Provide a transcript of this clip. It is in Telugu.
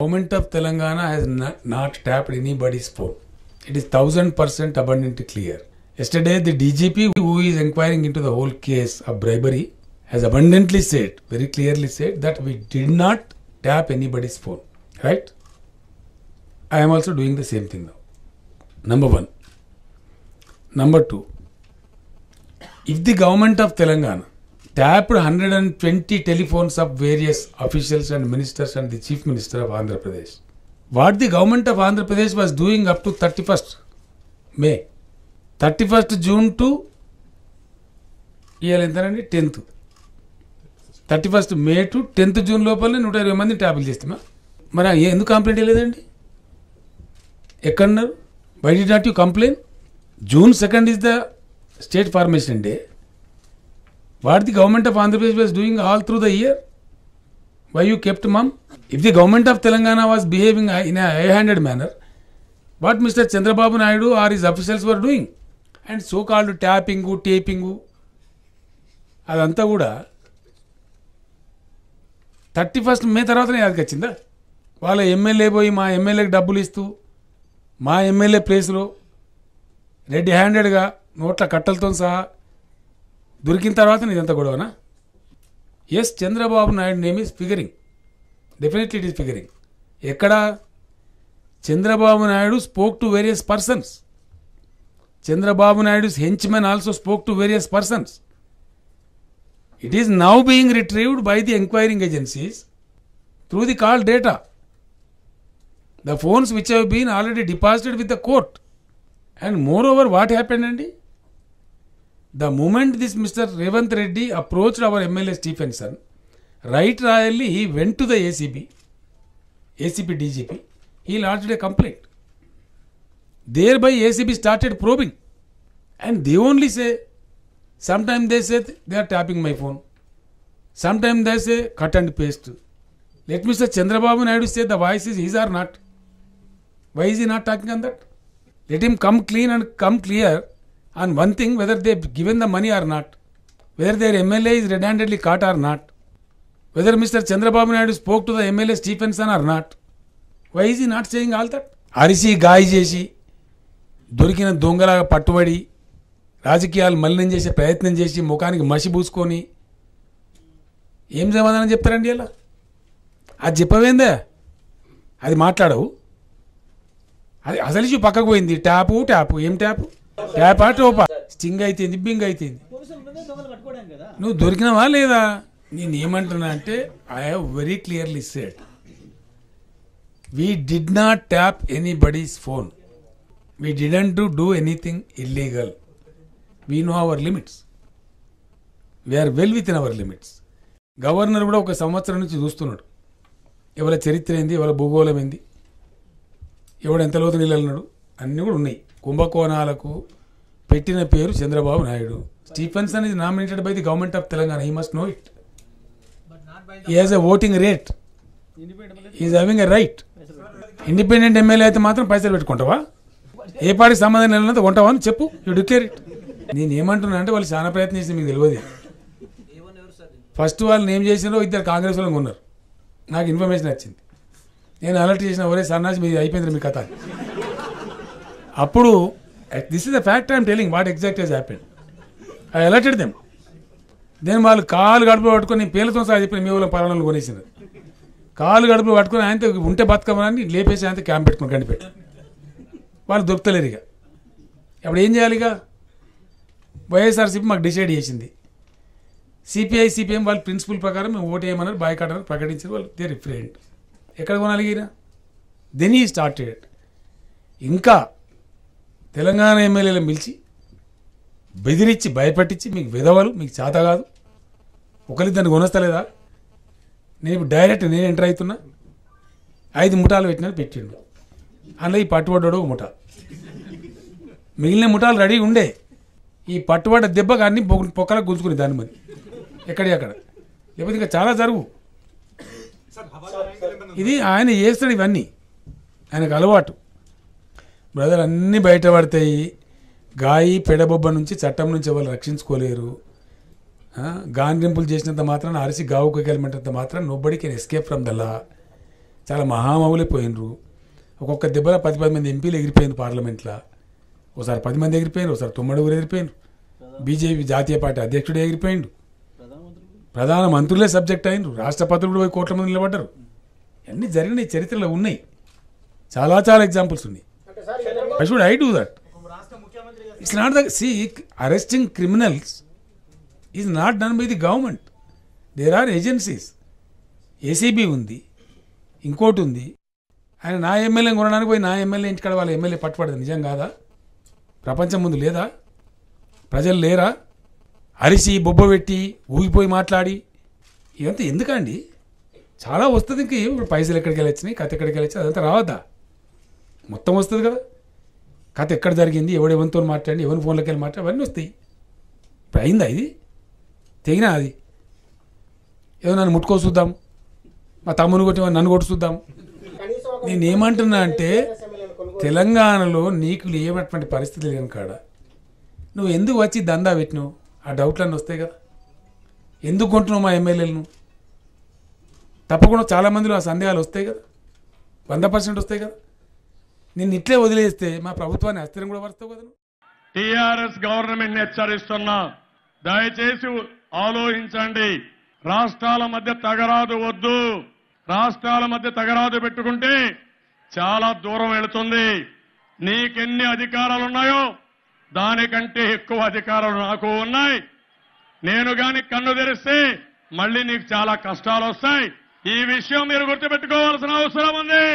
government of Telangana has not tapped anybody's phone. It is 1000% abundantly clear. Yesterday, the DGP who is inquiring into the whole case of bribery has abundantly said, very clearly said, that we did not tap anybody's phone. Right? I am also doing the same thing now. Number one. Number two. If the government of Telangana tapped 120 telephones of various officials and ministers and the chief minister of Andhra Pradesh, what the government of Andhra Pradesh was doing up to 31st May, 31st June to 10th, 31st May to 10th June లోపలనే 120 మంది ట్యాపులు చేస్తామా? మరి ఎందుకు కంప్లైంట్ ఇవ్వలేదండి? ఎక్కడున్నారు? Why did not you complain? June 2nd is the state formation day. What the government of Andhra Pradesh was doing all through the year? Why you kept mum? If the government of Telangana was behaving in a high-handed manner, what Mr. Chandrababu Naidu or his officials were doing? And so-called tapping, taping, అదంతా కూడా 31st మే తర్వాతనే యాదకి వచ్చిందా? వాళ్ళ ఎమ్మెల్యే పోయి మా ఎమ్మెల్యేకి డబ్బులు ఇస్తూ మా ఎమ్మెల్యే ప్లేస్లో రెడ్ హ్యాండెడ్గా నోట్ల కట్టలతో సహా దొరికిన తర్వాత ఇదంతా గొడవనా? Yes, Chandrababu Naidu name is figuring. Definitely it is figuring. ఎక్కడ? Chandrababu Naidu spoke to various persons. Chandrababu నాయుడు's henchmen also spoke to various persons. It is now being retrieved by the inquiring agencies through the call data. The phones which have been already deposited with the court. And moreover, what happened, Andy? The moment this Mr. Revanth Reddy approached our MLA Stephenson, right royally he went to the ACP DGP, he lodged a complaint. Thereby ACP started probing. And they only say, sometimes they say they are tapping my phone. Sometimes they say cut and paste. Let Mr. Chandrababu Naidu say the voice is his or not. Why is he not talking on that? Let him come clean and come clear on one thing, whether they have given the money or not, whether their MLA is red-handedly caught or not, whether Mr. Chandrababu Naidu spoke to the MLA Stephenson or not. Why is he not saying all that? అరిసి గాయ చేసి దొరికిన దొంగలాగా పట్టుబడి రాజకీయాలు మలినం చేసే ప్రయత్నం చేసి ముఖానికి మసి పూసుకొని ఏం సమాధానం చెప్తారండి అలా? అది చెప్పవేందా? అది మాట్లాడవు. అది అసలు ఇష్యూ పక్కకు పోయింది. ట్యాపు ఏం ట్యాపు? ట్యాపా టోపా? స్టింగ్ అయితేంది, బింగ్ అయితేంది. నువ్వు దొరికినవా లేదా? నేను ఏమంటున్నా అంటే, I have very clearly said, we did not tap anybody's phone. We didn't do anything illegal. We know our limits. We are well within our limits. Governor కూడా ఒక సంవత్సరం నుంచి చూస్తున్నాడు ఎవరి చరిత్ర ఏంది, ఎవరి భూగోళం ఏంది, ఎవడు ఎంత లోతు నీళ్ళన్నాడు, అన్నీ కూడా ఉన్నాయి. కుంభకోణాలకు పెట్టిన పేరు Chandrababu Naidu. Stephenson is nominated by the government of Telangana. He must know it. He has a voting rate. He is having a right. Independent MLA అయితే మాత్రం పైసలు పెట్టుకుంటావా? ఏ పార్టీకి సంబంధం లేనంత కొంటావా అని చెప్పు. You declare it. నేను ఏమంటున్నా అంటే, వాళ్ళు చాలా ప్రయత్నం చేసి మీకు తెలియదు. ఫస్ట్ వాళ్ళు ఏం చేసినారో ఇద్దరు కాంగ్రెస్ వాళ్ళని కొన్నారు. నాకు ఇన్ఫర్మేషన్ వచ్చింది. నేను అలర్ట్ చేసిన, ఒరే సన్నాసి మీది అయిపోయింది మీ కథ. అప్పుడు this is the fact I'm telling what exact he's happened. I alerted them. Then వాళ్ళు కాలు గడుపులో పట్టుకొని పేర్లతో సహా చెప్పిన మీ వాళ్ళ పరాణాలు కొనేసినారు. కాలు గడుపులో పట్టుకొని ఆయనతో ఉంటే బతకమని లేపేసి ఆయనతో క్యాంప్ పెట్టుకుని గండిపెట్టి వాళ్ళు దొరుకుతలేరు. ఇక అప్పుడు ఏం చేయాలి? ఇక వైఎస్ఆర్సీపీ మాకు డిసైడ్ చేసింది. సిపిఐ సిపిఎం వాళ్ళ ప్రిన్సిపల్ ప్రకారం మేము ఓటు వేయమన్నారు, బాయ్కాట్ అని ప్రకటించారు. వాళ్ళు దే రిఫరెంట్. ఎక్కడ కొనాలి? దెన్ ఈ స్టార్టెడ్. ఇంకా తెలంగాణ ఎమ్మెల్యేలను పిలిచి బెదిరించి భయపట్టించి, మీకు విధవలు, మీకు చేత కాదు, ఒకరిద్దరిని కొనస్తలేదా? నేను ఇప్పుడు డైరెక్ట్ నేను ఎంటర్ అవుతున్నా, 5 ముఠాలు పెట్టిండు. అందులో ఈ పట్టుబడ్డాడు ఒక ముఠా, మిగిలిన ముఠాలు రెడీ ఉండే. ఈ పట్టుబడ్డ దెబ్బకు అన్ని పొక్కలకు గుంజుకుని దాని మంది ఎక్కడి అక్కడ. లేకపోతే ఇంకా చాలా జరుగు. ఇది ఆయన చేస్తాడు ఇవన్నీ, ఆయనకు అలవాటు. బ్రదర్, అన్నీ బయటపడతాయి. గాయి పెడబొబ్బ నుంచి చట్టం నుంచి వాళ్ళు రక్షించుకోలేరు. గాండ్రింపులు చేసినంత మాత్రాన అరిసి గావుకు ఎలిమెంట్ అంత మాత్రం nobody can escape from the law. చాలా మహామౌలే పోయినరు. ఒక్కొక్క దెబ్బల 10 మంది ఎంపీలు ఎగిరిపోయింది పార్లమెంట్లో. ఒకసారి 10 మంది ఎగిరిపోయినారు, ఒకసారి 9 ఎగిరిపోయినారు. బీజేపీ జాతీయ పార్టీ అధ్యక్షుడే ఎగిరిపోయిండు. ప్రధాన మంత్రులే సబ్జెక్ట్ అయినరు. రాష్ట్రపతులు కూడా 1 కోట్ల మంది నిలబడ్డారు. అన్నీ జరిగినాయి, చరిత్రలో ఉన్నాయి. చాలా చాలా ఎగ్జాంపుల్స్ ఉన్నాయి. I should I do that. It's not the arresting criminals is not done by the government. There are agencies. ACB ఉంది, ఇంకోటి ఉంది. ఆయన నా ఎమ్మెల్యేని కొనడానికి పోయి నా ఎమ్మెల్యే ఇంటికాడ వాళ్ళ ఎమ్మెల్యే పట్టుబడదు. నిజం కాదా? ప్రపంచం ముందు లేదా? ప్రజలు లేరా? అరిసి బొబ్బ పెట్టి ఊగిపోయి మాట్లాడి ఇదంతా ఎందుకండి? చాలా వస్తుంది. ఇంక ఇప్పుడు పైసలు ఎక్కడికి వెళ్ళొచ్చినాయి, కథ ఎక్కడికి వెళ్ళొచ్చి అదంతా రావద్దా? మొత్తం వస్తుంది కదా. కథ ఎక్కడ జరిగింది, ఎవడెవరితో మాట్లాడి, ఎవరి ఫోన్లోకి వెళ్ళి మాట్లాడి అవన్నీ వస్తాయి. ఇప్పుడు అయిందా ఇది? తెగినా అది? ఏదో నన్ను ముట్టుకో చూద్దాం, మా తమ్ముని కొట్టి నన్ను కొట్టి చూద్దాం. నేనేమంటున్నా అంటే తెలంగాణలో నీకు లేనటువంటి పరిస్థితి లేని కాడ నువ్వు ఎందుకు వచ్చి దందా పెట్టినావు? ఆ డౌట్లన్నీ వస్తాయి కదా. ఎందుకు కొంటున్నావు మా ఎమ్మెల్యేలను? తప్పకుండా చాలామందిలో ఆ సందేహాలు వస్తాయి కదా, 100% వస్తాయి కదా. నిన్ను ఇట్లే వదిలేస్తే మా ప్రభుత్వాన్ని అస్థిరం కూడా పరుస్తావు కదా. టీఆర్ఎస్ గవర్నమెంట్ హెచ్చరిస్తున్నా, దయచేసి ఆలోచించండి. రాష్ట్రాల మధ్య తగరాదు వద్దు. రాష్ట్రాల మధ్య తగరాదు పెట్టుకుంటే చాలా దూరం వెళుతుంది. నీకెన్ని అధికారాలు ఉన్నాయో దానికంటే ఎక్కువ అధికారాలు నాకు ఉన్నాయి. నేను గాని కన్ను తెరిస్తే మళ్ళీ నీకు చాలా కష్టాలు వస్తాయి. ఈ విషయం మీరు గుర్తుపెట్టుకోవాల్సిన అవసరం ఉంది.